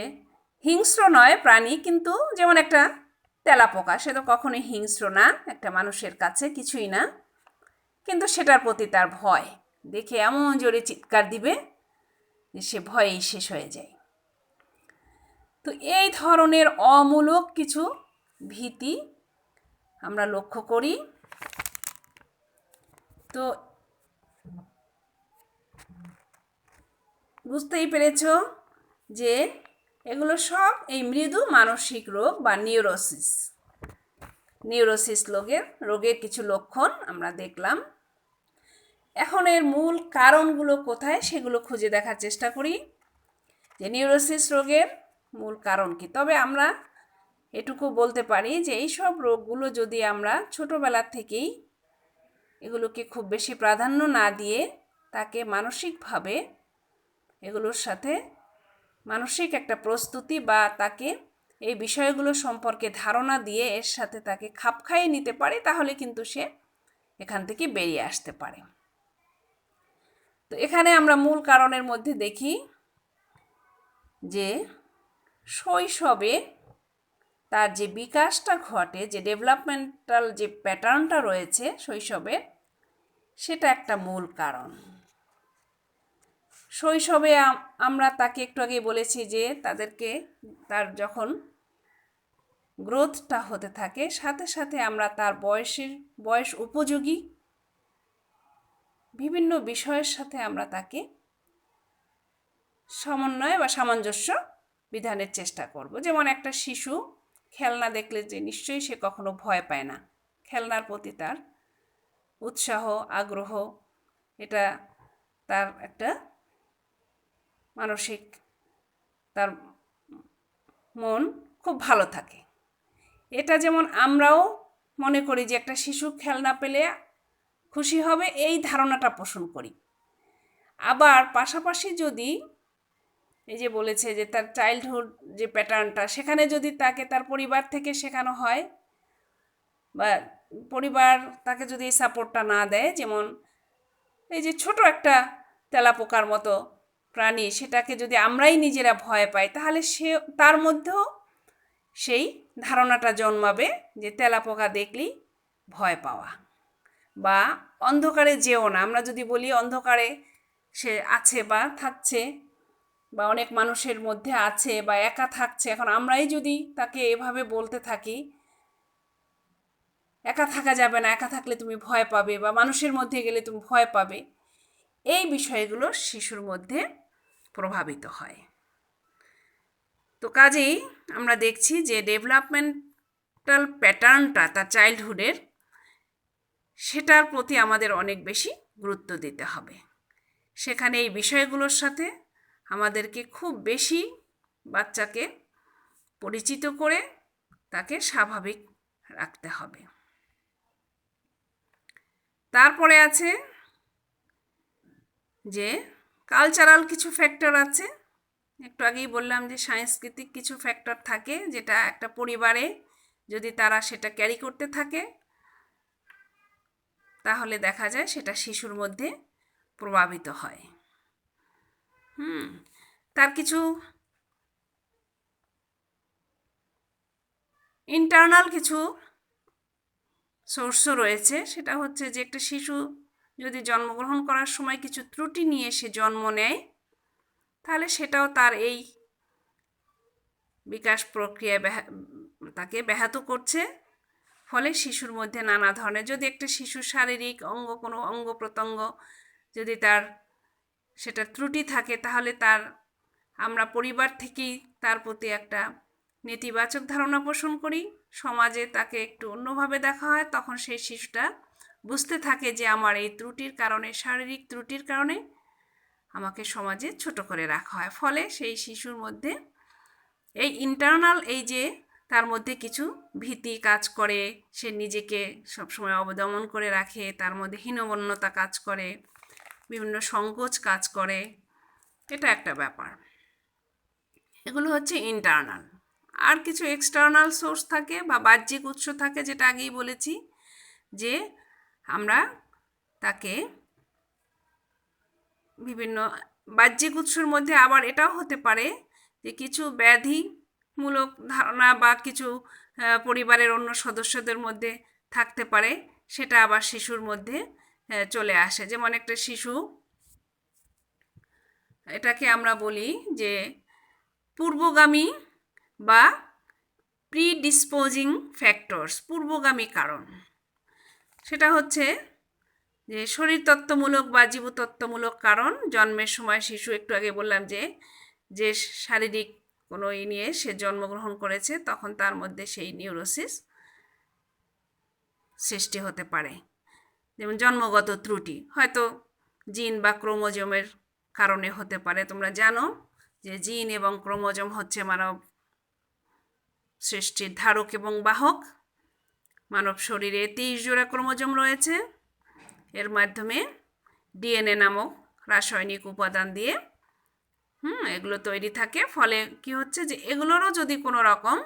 হিংস্র নয় প্রাণী, কিন্তু যেমন একটা তেলাপোকা, সে তো কখনোই হিংস্র না, একটা মানুষের কাছে কিছুই না, কিন্তু সেটার প্রতি তার ভয়, দেখে এমন জোরে চিৎকার দিবে যে সে ভয়েই শেষ হয়ে যায়। তো এই ধরনের অমূলক কিছু ভীতি আমরা লক্ষ্য করি। তো বুঝতেই পেরেছ যে এগুলো সব এই মৃদু মানসিক রোগ বা নিউরোসিস রোগের কিছু লক্ষণ আমরা দেখলাম। এখন এর মূল কারণগুলো কোথায় সেগুলো খুঁজে দেখার চেষ্টা করি, যে নিউরোসিস রোগের মূল কারণ কি। তবে আমরা এটুকু বলতে পারি যে এইসব রোগগুলো যদি আমরা ছোটোবেলা থেকেই এগুলোকে খুব বেশি প্রাধান্য না দিয়ে তাকে মানসিকভাবে এগুলোর সাথে মানসিক একটা প্রস্তুতি বা তাকে এই বিষয়গুলো সম্পর্কে ধারণা দিয়ে এর সাথে তাকে খাপ খাইয়ে নিতে পারে, তাহলে কিন্তু সে এখান থেকে বেরিয়ে আসতে পারে। তো এখানে আমরা মূল কারণের মধ্যে দেখি যে শৈশবে তার যে বিকাশটা ঘটে, যে ডেভেলপমেন্টাল যে প্যাটার্নটা রয়েছে শৈশবে, সেটা একটা মূল কারণ। শৈশবে আমরা তাকে একটু আগে বলেছি যে তার যখন গ্রোথটা হতে থাকে, সাথে সাথে আমরা তার বয়স উপযোগী বিভিন্ন বিষয়ের সাথে আমরা তাকে সমন্বয় বা সামঞ্জস্য বিধানের চেষ্টা করব। যেমন একটা শিশু খেলনা দেখলে যে নিশ্চয়ই সে কখনো ভয় পায় না, খেলনার প্রতি তার উৎসাহ আগ্রহ, এটা তার একটা মানসিক, তার মন খুব ভালো থাকে। এটা যেমন আমরাও মনে করি যে একটা শিশু খেলনা পেলে খুশি হবে, এই ধারণাটা পোষণ করি। আবার পাশাপাশি যদি এই যে বলেছে যে তার চাইল্ডহুড যে প্যাটার্নটা, সেখানে যদি তাকে তার পরিবার থেকে শেখানো হয় বা পরিবার তাকে যদি এই সাপোর্টটা না দেয়, যেমন এই যে ছোট একটা তেলাপোকার মতো প্রাণী, সেটাকে যদি আমরাই নিজেরা ভয় পাই, তাহলে তার মধ্যেও সেই ধারণাটা জন্মাবে যে তেলাপোকা দেখলেই ভয় পাওয়া। বা অন্ধকারে যেও না, আমরা যদি বলি অন্ধকারে সে আছে বা থাকছে বা অনেক মানুষের মধ্যে আছে বা একা থাকছে, এখন আমরাই যদি তাকে এভাবে বলতে থাকি, একা থাকা যাবে না, একা থাকলে তুমি ভয় পাবে, বা মানুষের মধ্যে গেলে তুমি ভয় পাবে, এই বিষয়গুলো শিশুর মধ্যে প্রভাবিত হয়। তো কাজেই আমরা দেখছি যে ডেভেলপমেন্টাল প্যাটার্নটা তার চাইল্ডহুডের, সেটার প্রতি আমাদের অনেক বেশি গুরুত্ব দিতে হবে। সেখানে এই বিষয়গুলোর সাথে আমাদেরকে খুব বেশি বাচ্চাকে পরিচিত করে তাকে স্বাভাবিক রাখতে হবে। তারপরে আছে যে কালচারাল কিছু ফ্যাক্টর আছে। একটু আগেই বললাম যে সাংস্কৃতিক কিছু ফ্যাক্টর থাকে, যেটা একটা পরিবারে যদি তারা সেটা ক্যারি করতে থাকে তাহলে দেখা যায় সেটা শিশুর মধ্যে প্রভাবিত হয়। তার কিছু ইন্টারনাল কিছু সোর্সও রয়েছে। সেটা হচ্ছে যে একটা শিশু যদি জন্মগ্রহণ করার সময় কিছু ত্রুটি নিয়ে সে জন্ম নেয়, তাহলে সেটাও তার এই বিকাশ প্রক্রিয়ায় তাকে ব্যাহত করছে। ফলে শিশুর মধ্যে নানা ধরনের, যদি একটা শিশুর শারীরিক কোনো অঙ্গ প্রত্যঙ্গ যদি তার সেটা ত্রুটি থাকে, তাহলে আমরা পরিবার থেকেই তার প্রতি একটা নেতিবাচক ধারণা পোষণ করি, সমাজে তাকে একটু অন্যভাবে দেখা হয়। তখন সেই শিশুটা বুঝতে থাকে যে আমার এই ত্রুটির কারণে, শারীরিক ত্রুটির কারণে আমাকে সমাজে ছোট করে রাখা হয়। ফলে সেই শিশুর মধ্যে এই ইন্টারনাল, এই যে তার মধ্যে কিছু ভীতি কাজ করে, সে নিজেকে সবসময় অবদমন করে রাখে, তার মধ্যে হীনমন্যতা কাজ করে, বিভিন্ন সংকোচ কাজ করে, এটা একটা ব্যাপার। এগুলো হচ্ছে ইন্টারনাল। আর কিছু এক্সটার্নাল সোর্স থাকে বা বাহ্যিক উৎস থাকে, যেটা আগেই বলেছি যে আমরা তাকে বিভিন্ন বাহ্যিক উৎসের মধ্যে আবার এটাও হতে পারে যে কিছু ব্যাধিমূলক ধারণা বা কিছু পরিবারের অন্য সদস্যদের মধ্যে থাকতে পারে, সেটা আবার শিশুর মধ্যে চলে আসে। যেমন একটা শিশু, এটাকে আমরা বলি যে পূর্বগামী বা প্রিডিসপোজিং ফ্যাক্টরস, পূর্বগামী কারণ। সেটা হচ্ছে যে শরীরতত্ত্বমূলক বা জীবতত্ত্বমূলক কারণ। জন্মের সময় শিশু, একটু আগে বললাম যে শারীরিক কোনো নিয়ে সে জন্মগ্রহণ করেছে, তখন তার মধ্যে সেই নিউরোসিস সৃষ্টি হতে পারে। যেমন জন্মগত ত্রুটি, হয়তো জিন বা ক্রোমোজোমের কারণে হতে পারে। তোমরা জানো যে জিন এবং ক্রোমোজোম হচ্ছে মানব সৃষ্টির ধারক এবং বাহক। মানব শরীরে 23 জোড়া ক্রোমোজোম রয়েছে। এর মাধ্যমে ডিএনএ নামক রাসায়নিক উপাদান দিয়ে এগুলো তৈরি থাকে। ফলে কি হচ্ছে যে এগুলোরও যদি কোনো রকম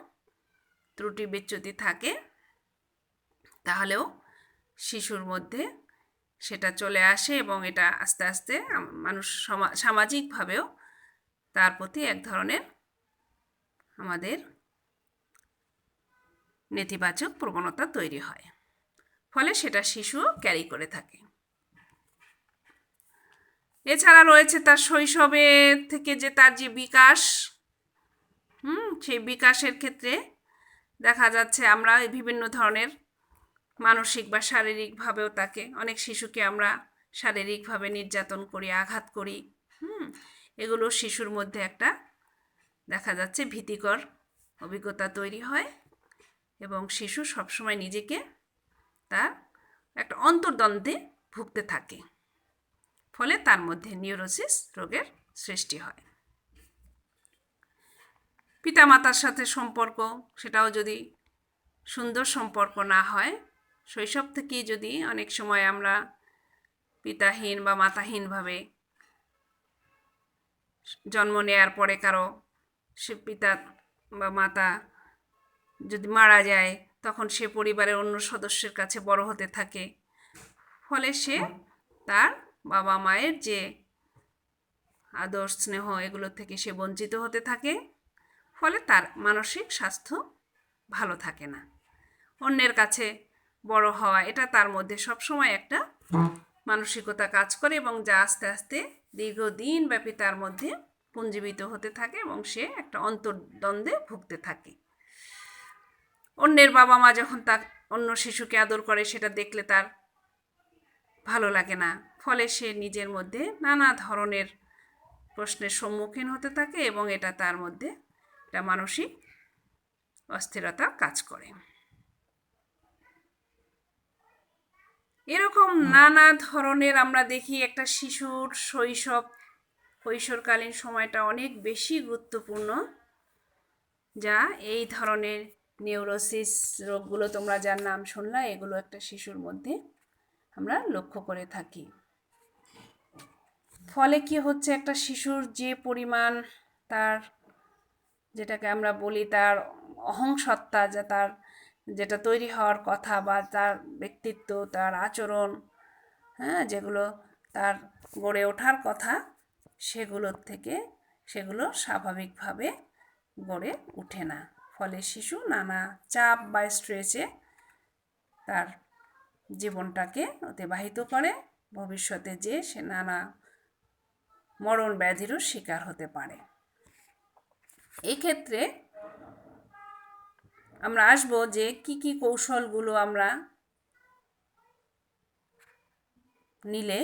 ত্রুটি বিচ্যুতি থাকে, তাহলেও শিশুর মধ্যে সেটা চলে আসে এবং এটা আস্তে আস্তে মানুষ সামাজিকভাবেও তার প্রতি এক ধরনের আমাদের নেতিবাচক প্রবণতা তৈরি হয়। ফলে সেটা শিশু ক্যারি করে থাকে। এছাড়া রয়েছে তার শৈশবে থেকে যে তার যে বিকাশ, সেই বিকাশের ক্ষেত্রে দেখা যাচ্ছে আমরা বিভিন্ন ধরনের মানসিক বা শারীরিকভাবেও তাকে, অনেক শিশুকে আমরা শারীরিকভাবে নির্যাতন করি, আঘাত করি। এগুলো শিশুর মধ্যে একটা দেখা যাচ্ছে ভীতিকর অভিজ্ঞতা তৈরি হয় এবং শিশু সবসময় নিজেকে তার একটা অন্তর্দ্বন্দ্বে ভুগতে থাকে। ফলে তার মধ্যে নিউরোসিস রোগের সৃষ্টি হয়। পিতামাতার সাথে সম্পর্ক, সেটাও যদি সুন্দর সম্পর্ক না হয়, শৈশব থেকেই যদি অনেক সময় আমরা পিতাহীন বা মাতাহীনভাবে জন্ম নেওয়ার পরে কারো সে পিতা বা মাতা যদি মারা যায়, তখন সে পরিবারের অন্য সদস্যের কাছে বড় হতে থাকে। ফলে সে তার বাবা মায়ের যে আদর স্নেহ, এগুলো থেকে সে বঞ্চিত হতে থাকে। ফলে তার মানসিক স্বাস্থ্য ভালো থাকে না। অন্যের কাছে বড় হওয়া, এটা তার মধ্যে সবসময় একটা মানসিকতা কাজ করে এবং যা আস্তে আস্তে দীর্ঘদিন ব্যাপী তার মধ্যে পুঞ্জীবিত হতে থাকে এবং সে একটা অন্তর্দ্বন্দ্বে ভুগতে থাকে। অন্যের বাবা মা যখন অন্য শিশুকে আদর করে সেটা দেখলে তার ভালো লাগে না, ফলে সে নিজের মধ্যে নানা ধরনের প্রশ্নের সম্মুখীন হতে থাকে এবং এটা তার মধ্যে একটা মানসিক অস্থিরতা কাজ করে। এরকম নানা ধরনের আমরা দেখি একটা শিশুর কৈশোরকালীন সময়টা অনেক বেশি গুরুত্বপূর্ণ, যা এই ধরনের নিউরোসিস রোগগুলো তোমরা যার নাম শুনলা, এগুলো একটা শিশুর মধ্যে আমরা লক্ষ্য করে থাকি। ফলে কি হচ্ছে, একটা শিশুর যে পরিমাণ তার, যেটাকে আমরা বলি তার অহংসত্ত্বা, যা তার যেটা তৈরি হওয়ার কথা, বা তার ব্যক্তিত্ব, তার আচরণ, হ্যাঁ, যেগুলো তার গড়ে ওঠার কথা, সেগুলো স্বাভাবিকভাবে গড়ে ওঠে না। ফলে শিশু নানা চাপ বা স্ট্রেসে তার জীবনটাকে অতিবাহিত করে, ভবিষ্যতে যে সে নানা মরণ ব্যাধিরও শিকার হতে পারে। এই ক্ষেত্রে আমরা আসবো যে কি কি কৌশলগুলো আমরা নিলে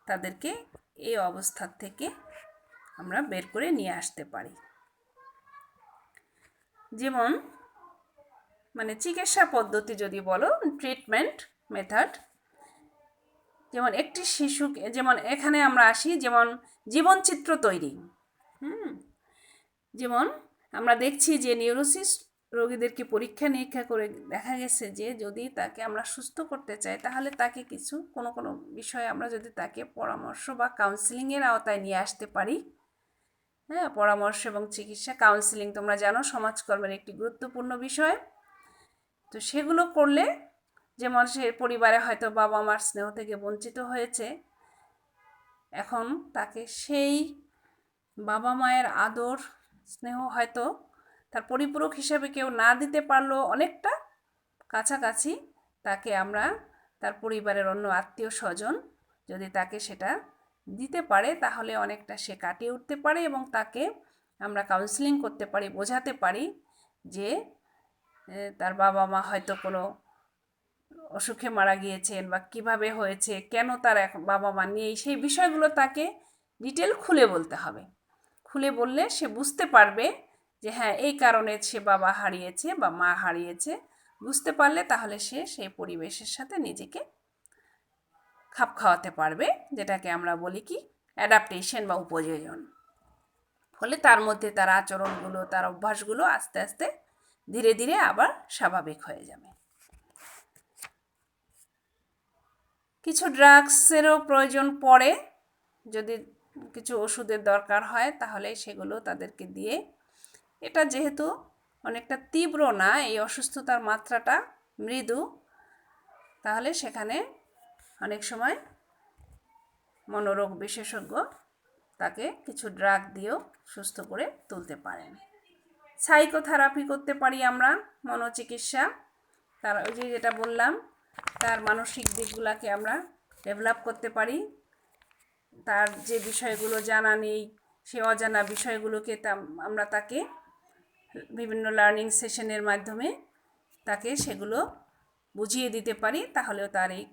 তাদেরকে এই অবস্থা থেকে আমরা বের করে নিয়ে আসতে পারি। যেমন মানে চিকিৎসা পদ্ধতি যদি বলো, ট্রিটমেন্ট মেথড, যেমন একটি শিশুকে, যেমন এখানে আমরা আসি, যেমন জীবনচিত্র তৈরি। যেমন আমরা দেখছি যে নিউরোসিস রোগীদেরকে পরীক্ষা নিরীক্ষা করে দেখা গেছে যে যদি তাকে আমরা সুস্থ করতে চাই, তাহলে তাকে কোনো কোনো বিষয়ে আমরা যদি তাকে পরামর্শ বা কাউন্সিলিংয়ের আওতায় নিয়ে আসতে পারি, হ্যাঁ, পরামর্শ এবং চিকিৎসা, কাউন্সিলিং তোমরা জানো সমাজকর্মের একটি গুরুত্বপূর্ণ বিষয়। তো সেগুলো করলে, যেমন সে পরিবারে হয়তো বাবা মার স্নেহ থেকে বঞ্চিত হয়েছে, এখন তাকে সেই বাবা মায়ের আদর স্নেহ হয়তো তার পরিপূরক হিসেবে কেউ না দিতে পারলেও অনেকটা কাছাকাছি তাকে আমরা, তার পরিবারের অন্য আত্মীয় স্বজন যদি তাকে সেটা দিতে পারে, তাহলে অনেকটা সে কাটিয়ে উঠতে পারে এবং তাকে আমরা কাউন্সিলিং করতে পারি, বোঝাতে পারি যে তার বাবা মা হয়তো কোনো অসুখে মারা গিয়েছেন বা কিভাবে হয়েছে, কেন তার এখন বাবা মা নেই, সেই বিষয়গুলো তাকে ডিটেল খুলে বলতে হবে। খুলে বললে সে বুঝতে পারবে যে হ্যাঁ, এই কারণে সে বাবা হারিয়েছে বা মা হারিয়েছে। বুঝতে পারলে তাহলে সে সেই পরিবেশের সাথে নিজেকে খাপ খাওয়াতে পারবে, যেটাকে আমরা বলি কি অ্যাডাপ্টেশন বা উপযোজন। ফলে তার মধ্যে তার আচরণগুলো, তার অভ্যাসগুলো আস্তে আস্তে ধীরে ধীরে আবার স্বাভাবিক হয়ে যাবে। কিছু ড্রাগসেরও প্রয়োজন পড়ে, যদি কিছু ওষুধের দরকার হয় তাহলে সেগুলো তাদেরকে দিয়ে, এটা যেহেতু অনেকটা তীব্র না, এই অসুস্থতার মাত্রাটা মৃদু, তাহলে সেখানে অনেক সময় মনোরোগ বিশেষজ্ঞ তাকে কিছু ড্রাগ দিয়েও সুস্থ করে তুলতে পারেন। সাইকোথেরাপি করতে পারি আমরা, মনোচিকিৎসা, তার ওই যে যেটা বললাম, তার মানসিক দিকগুলোকে আমরা ডেভেলপ করতে পারি। তার যে বিষয়গুলো জানা নেই, সে অজানা বিষয়গুলোকে আমরা তাকে বিভিন্ন লার্নিং সেশনের মাধ্যমে তাকে সেগুলো বুঝিয়ে দিতে পারি, তাহলেও তার এই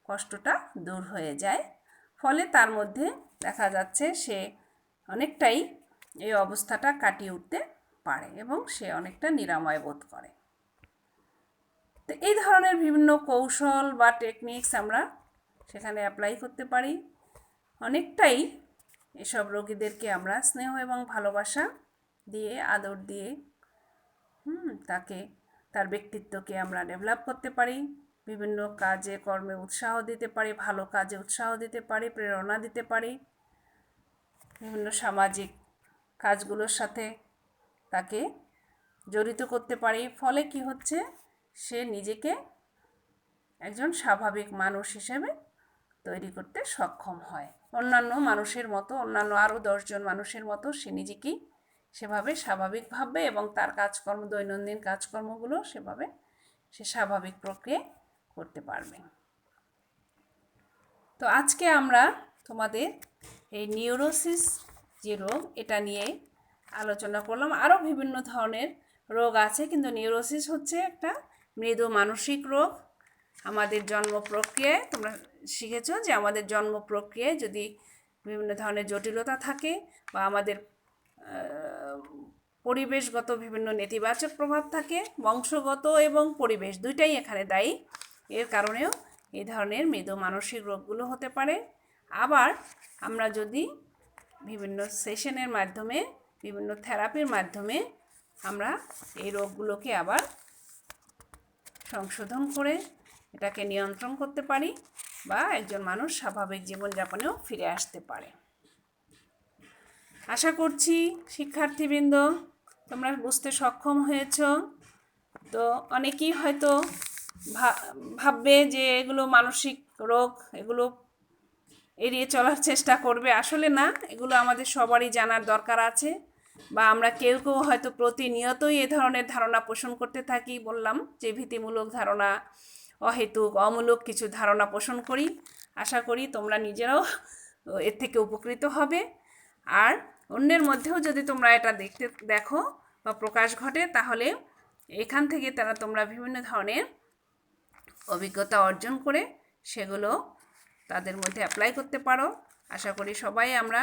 কষ্টটা দূর হয়ে যায়। ফলে তার মধ্যে দেখা যাচ্ছে সে অনেকটাই এই অবস্থাটা কাটিয়ে উঠতে পারে এবং সে অনেকটা নিরাময় বোধ করে। তো এই ধরনের বিভিন্ন কৌশল বা টেকনিক্স আমরা সেখানে অ্যাপ্লাই করতে পারি। অনেকটাই এসব রোগীদেরকে আমরা স্নেহ এবং ভালোবাসা দিয়ে, আদর দিয়ে তাকে, তার ব্যক্তিত্বকে আমরা ডেভেলপ করতে পারি, বিভিন্ন কাজে কর্মে উৎসাহ দিতে পারি, ভালো কাজে উৎসাহ দিতে পারি, প্রেরণা দিতে পারি, বিভিন্ন সামাজিক কাজগুলোর সাথে তাকে জড়িত করতে পারি। ফলে কি হচ্ছে, সে নিজেকে একজন স্বাভাবিক মানুষ হিসেবে তৈরি করতে সক্ষম হয়। অন্যান্য মানুষের মতো, অন্যান্য আরও 10 জন মানুষের মতো সে নিজেকেই সেভাবে স্বাভাবিক ভাববে এবং তার কাজকর্ম, দৈনন্দিন কাজকর্মগুলো সেভাবে সে স্বাভাবিক প্রক্রিয়ায় করতে পারবে। তো আজকে আমরা তোমাদের এই নিউরোসিস যে রোগ, এটা নিয়ে আলোচনা করলাম। আরও বিভিন্ন ধরনের রোগ আছে, কিন্তু নিউরোসিস হচ্ছে একটা মৃদু মানসিক রোগ, আমাদের জন্ম প্রক্রিয়ায় তোমরা শিখেছো যে আমাদের জন্ম প্রক্রিয়ায় যদি বিভিন্ন ধরনের জটিলতা থাকে বা আমাদের পরিবেশগত বিভিন্ন নেতিবাচক প্রভাব থাকে, বংশগত এবং পরিবেশ দুইটাই এখানে দায়ী, এর কারণেও এই ধরনের মৃদু মানসিক রোগগুলো হতে পারে। আবার আমরা যদি বিভিন্ন সেশনের মাধ্যমে, বিভিন্ন থেরাপির মাধ্যমে আমরা এই রোগগুলোকে আবার সংশোধন করে এটাকে নিয়ন্ত্রণ করতে পারি বা একজন মানুষ স্বাভাবিক জীবনযাপনেও ফিরে আসতে পারে। আশা করছি শিক্ষার্থীবৃন্দ তোমরা বুঝতে সক্ষম হয়েছ। তো অনেকেই হয়তো ভাববে যে এগুলো মানসিক রোগ, এগুলো এড়িয়ে চলার চেষ্টা করবে। আসলে না, এগুলো আমাদের সবারই জানার দরকার আছে, বা আমরা কেউ কেউ হয়তো প্রতিনিয়তই এ ধরনের ধারণা পোষণ করতে থাকি। বললাম যে ভীতিমূলক ধারণা, অহেতুক অমূলক কিছু ধারণা পোষণ করি। আশা করি তোমরা নিজেরাও এর থেকে উপকৃত হবে, আর অন্যের মধ্যেও যদি তোমরা এটা দেখো বা প্রকাশ ঘটে, তাহলে এখান থেকে তোমরা বিভিন্ন ধরনের অভিজ্ঞতা অর্জন করে সেগুলো তাদের মধ্যে অ্যাপ্লাই করতে পারো। আশা করি সবাই আমরা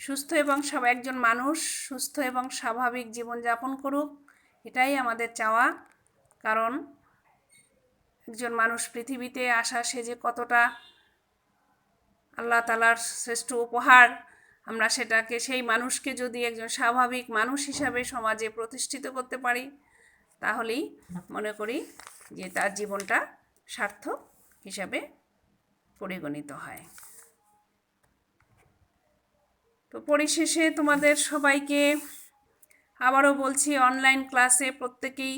সুস্থ এবং একজন মানুষ সুস্থ এবং স্বাভাবিক জীবনযাপন করুক, এটাই আমাদের চাওয়া। কারণ একজন মানুষ পৃথিবীতে আসা সে যে কতটা আল্লাহ তাআলার শ্রেষ্ঠ উপহার, আমরা সেটাকে, সেই মানুষকে যদি একজন স্বাভাবিক মানুষ হিসাবে সমাজে প্রতিষ্ঠিত করতে পারি, তাহলেই মনে করি যে তার জীবনটা সার্থক হিসাবে পরিগণিত হয়। তো পরিশেষে তোমাদের সবাইকে আবারও বলছি, অনলাইন ক্লাসে প্রত্যেকেই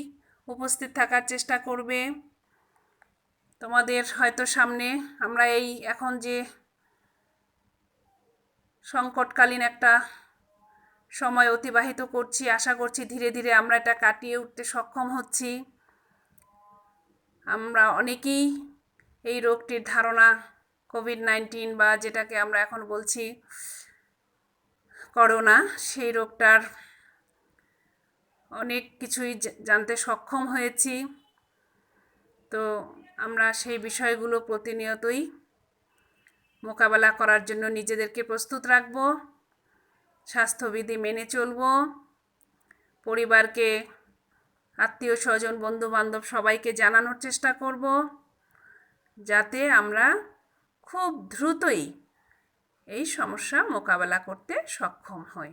উপস্থিত থাকার চেষ্টা করবে। তোমাদের হয়তো সামনে আমরা এই এখন যে সংকটকালীন একটা সময় অতিবাহিত করছি, আশা করছি ধীরে ধীরে আমরা এটা কাটিয়ে উঠতে সক্ষম হচ্ছি। আমরা অনেকেই এই রোগটির ধারণা, কোভিড-19 বা যেটাকে আমরা এখন বলছি করোনা, সেই রোগটার অনেক কিছুই জানতে সক্ষম হয়েছি। তো আমরা সেই বিষয়গুলো প্রতিনিয়তই মোকাবেলা করার জন্য নিজেদেরকে প্রস্তুত রাখব, স্বাস্থ্যবিধি মেনে চলব, পরিবারকে, আত্মীয় স্বজন, বন্ধু বান্ধব সবাইকে জানানোর চেষ্টা করব, যাতে আমরা খুব দ্রুতই এই সমস্যা মোকাবেলা করতে সক্ষম হই।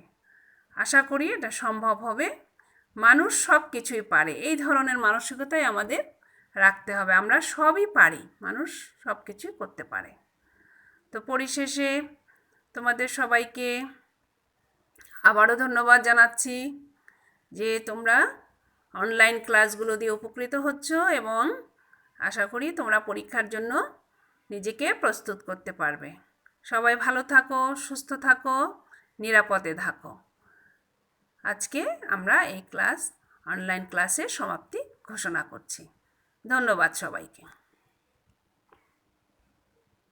আশা করি এটা সম্ভব হবে। মানুষ সব কিছুই পারে, এই ধরনের মানসিকতাই আমাদের রাখতে হবে। আমরা সবই পারি, মানুষ সব কিছুই করতে পারে। তো পরিশেষে তোমাদের সবাইকে আবারও ধন্যবাদ জানাচ্ছি যে তোমরা অনলাইন ক্লাসগুলো দিয়ে উপকৃত হচ্ছ, এবং আশা করি তোমরা পরীক্ষার জন্য নিজেকে প্রস্তুত করতে পারবে। সবাই ভালো থাকো, সুস্থ থাকো, নিরাপদে থাকো। আজকে আমরা এই অনলাইন ক্লাসের সমাপ্তি ঘোষণা করছি। ধন্যবাদ সবাইকে।